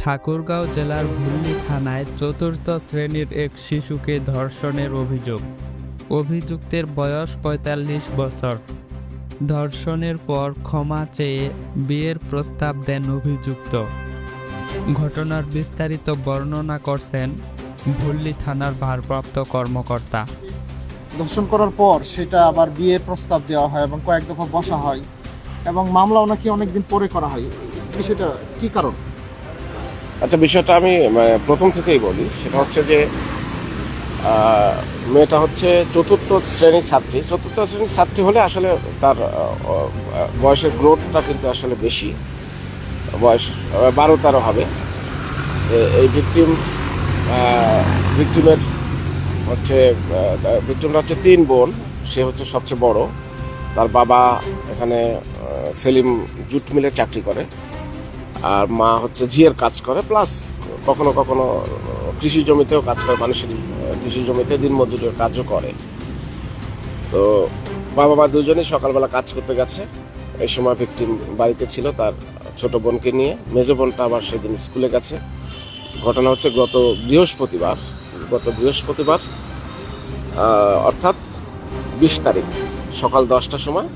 ঠাকুরগাঁও জেলার ভুল্লি থানায় চতুর্থ শ্রেণীর এক শিশুকে ধর্ষণের অভিযোগ। অভিযুক্তের বয়স ৪৫ বছর। ধর্ষণের পর ক্ষমা চেয়ে বিয়ের প্রস্তাব দেন অভিযুক্ত। ঘটনার বিস্তারিত বর্ণনা করছেন ভুল্লি থানার ভারপ্রাপ্ত কর্মকর্তা। ধর্ষণ করার পর সেটা আবার বিয়ের প্রস্তাব দেওয়া হয় এবং কয়েক দফা বসা হয় এবং মামলাও নাকি অনেকদিন পরে করা হয়। বিষয়টা কি কারণ? আচ্ছা, বিষয়টা আমি প্রথম থেকেই বলি। সেটা হচ্ছে যে মেয়েটা হচ্ছে চতুর্থ শ্রেণীর ছাত্রী। চতুর্থ শ্রেণীর ছাত্রী হলে আসলে তার বয়সের গ্রোথটা কিন্তু আসলে বেশি, বয়স 12-13 হবে। এই ভিকটিমের ভিকটিমটা হচ্ছে 3 বোন, সে হচ্ছে সবচেয়ে বড়। তার বাবা এখানে সেলিম জুট মিলে চাকরি করে, আর মা হচ্ছে ঝিয়ের কাজ করে, প্লাস কখনো কখনো কৃষি জমিতেও কাজ করে, মানুষের কৃষি জমিতে দিনমজুরের কাজও করে। তো বাবা মা দুজনেই সকালবেলা কাজ করতে গেছে। এই সময় ভিকটিম বাড়িতে ছিল তার ছোট বোনকে নিয়ে। মেজো বোনটা আবার সেদিন স্কুলে গেছে। ঘটনা হচ্ছে গত বৃহস্পতিবার অর্থাৎ 20 তারিখ সকাল 10টার সময়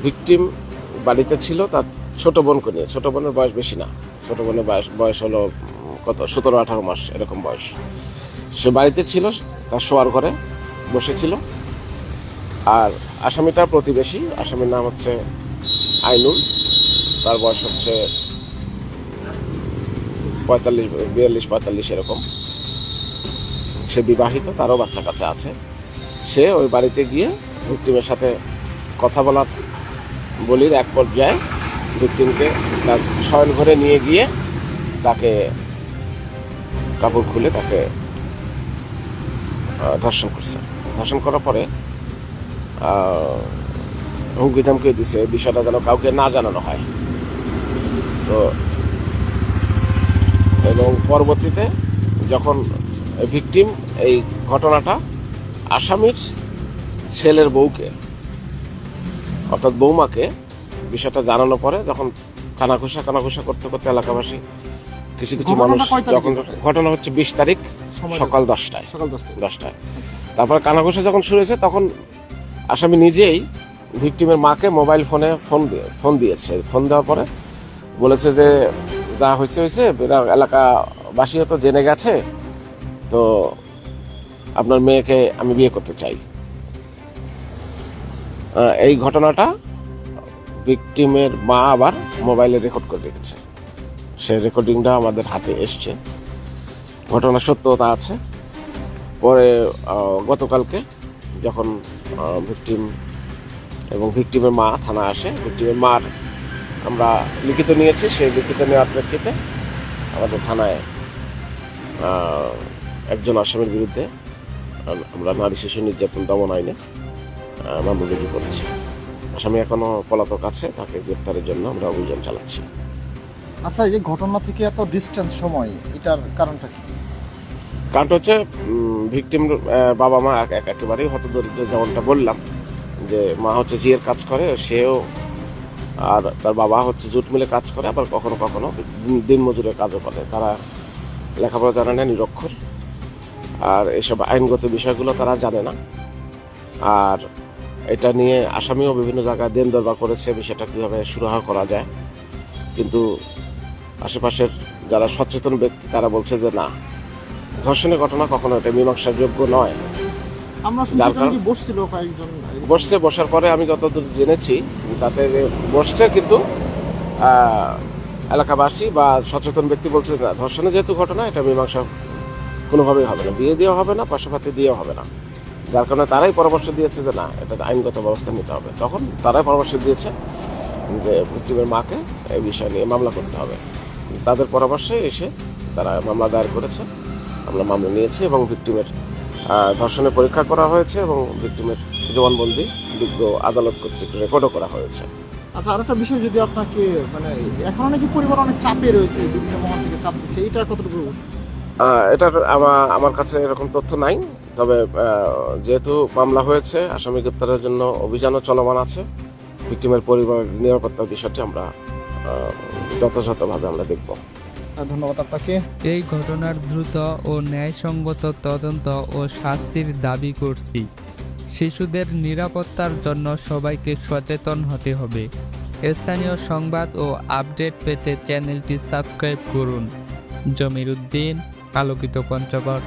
ভিকটিম বাড়িতে ছিল তার ছোট বোনকে নিয়ে। ছোট বোনের বয়স বেশি না, ছোট বোনের বয়স হলো কত 17-18 মাস এরকম বয়স। সে বাড়িতে ছিল, তার শোয়ার ঘরে বসেছিল। আর আসামিটা প্রতিবেশী, আসামির নাম হচ্ছে আইনুল। তার বয়স হচ্ছে 42-45 এরকম। সে বিবাহিত, তারও বাচ্চা কাচ্চা আছে। সে ওই বাড়িতে গিয়ে ভিকটিমের সাথে কথা বলির এক পর্যায়ে ভিকটিমকে তার শয়ন ঘরে নিয়ে গিয়ে তাকে কাপড় খুলে তাকে ধর্ষণ করছে। ধর্ষণ করার পরে হুমকি ধামকি দিছে বিষয়টা যেন কাউকে না জানানো হয়। তো এবং পরবর্তীতে যখন ভিকটিম এই ঘটনাটা আসামির ছেলের বউকে অর্থাৎ বৌমাকে বিষয়টা জানানোর পরে যখন কানাঘুষা করতে করতে এলাকাবাসী কিছু মানুষ, যখন ঘটনা হচ্ছে 20 তারিখ সকাল 10টায়। তারপরে কানাঘুষা যখন শুরু হয়েছে তখন আসামি নিজেই ভিকটিমের মাকে মোবাইল ফোনে ফোন দিয়েছে। ফোন দেওয়ার পরে বলেছে যে যা হয়েছে এলাকাবাসীও তো জেনে গেছে, তো আপনার মেয়েকে আমি বিয়ে করতে চাই। এই ঘটনাটা ভিকটিমের মা আবার মোবাইলে রেকর্ড করে রেখেছে। সেই রেকর্ডিংটা আমাদের হাতে এসছে, ঘটনা সত্যতা আছে। পরে গতকালকে যখন ভিকটিম এবং ভিকটিমের মা থানা আসে, ভিকটিমের মার আমরা লিখিত নিয়েছি। সেই লিখিত নেওয়ার প্রেক্ষিতে আমাদের থানায় একজন আসামির বিরুদ্ধে আমরা নারী শিশু নির্যাতন দমন আইনে মামলা রুজু করেছি। আসামি এখনো পলাতক আছে, তাকে গ্রেপ্তারের জন্য আমরা অভিযান চালাচ্ছি। আচ্ছা, এই যে ঘটনা থেকে এত ডিস্টেন্স সময়, এটার কারণটা কি? কারণটা হচ্ছে ভিকটিম বাবা মা একেবারেই হতদরিদ্র। যেমনটা বললাম যে মা হচ্ছে ঝিয়ের কাজ করে, সেও, আর তার বাবা হচ্ছে জুট মিলে কাজ করে, আবার কখনো কখনো দিনমজুরের কাজও করে। তারা লেখাপড়া জানে না, নিরক্ষর, আর এসব আইনগত বিষয়গুলো তারা জানে না। আর এটা নিয়ে আসামিও বিভিন্ন জায়গায় দেন দরবার করেছে বিষয়টা কীভাবে সুরাহা করা যায়, কিন্তু আশেপাশের যারা সচেতন ব্যক্তি তারা বলছে যে না, ধর্ষণের ঘটনা কখনো এটা মীমাংসার যোগ্য নয়। বসার পরে আমি যতদূর জেনেছি তাতে বসছে, কিন্তু এলাকাবাসী বা সচেতন ব্যক্তি বলছে না, ধর্ষণের যেহেতু ঘটনা, এটা মীমাংসা কোনোভাবেই হবে না, বিয়ে দেওয়া হবে না, পাশাপাশি দেওয়া হবে না। যার কারণে তারাই পরামর্শ দিয়েছে যে না, এটা আইনগত ব্যবস্থা নিতে হবে। তখন তারাই পরামর্শ দিয়েছে যে ভিকটিমের মাকে এই বিষয় নিয়ে মামলা করতে হবে। তাদের পরামর্শে এসে তারা মামলা দায়ের করেছে। আমরা মামলা নিয়েছি এবং ভিকটিমের ধর্ষণের পরীক্ষা করা হয়েছে এবং ভিকটিমের জবানবন্দি বিজ্ঞ আদালত কর্তৃক রেকর্ডও করা হয়েছে। আচ্ছা, আর একটা বিষয় যদি আপনাকে, এখন নাকি পরিবার অনেক চাপে রয়েছে, বিভিন্ন মহল থেকে চাপ দিচ্ছে, এটা কতটুকু? এটার আমার কাছে এরকম তথ্য নাই। তবে যেহেতু মামলা হয়েছে, আসামি গ্রেপ্তারের জন্য অভিযানও চলমান আছে। ভিকটিমের পরিবার নিরাপত্তার বিষয়টি আমরা যথাযথভাবে আমরা দেখব। ধন্যবাদ আপনাকে। এই ঘটনার দ্রুত ও ন্যায়সঙ্গত তদন্ত ও শাস্তির দাবি করছি। শিশুদের নিরাপত্তার জন্য সবাইকে সচেতন হতে হবে। স্থানীয় সংবাদ ও আপডেট পেতে চ্যানেলটি সাবস্ক্রাইব করুন। জমির উদ্দিন, আলোকিত পঞ্চগড়।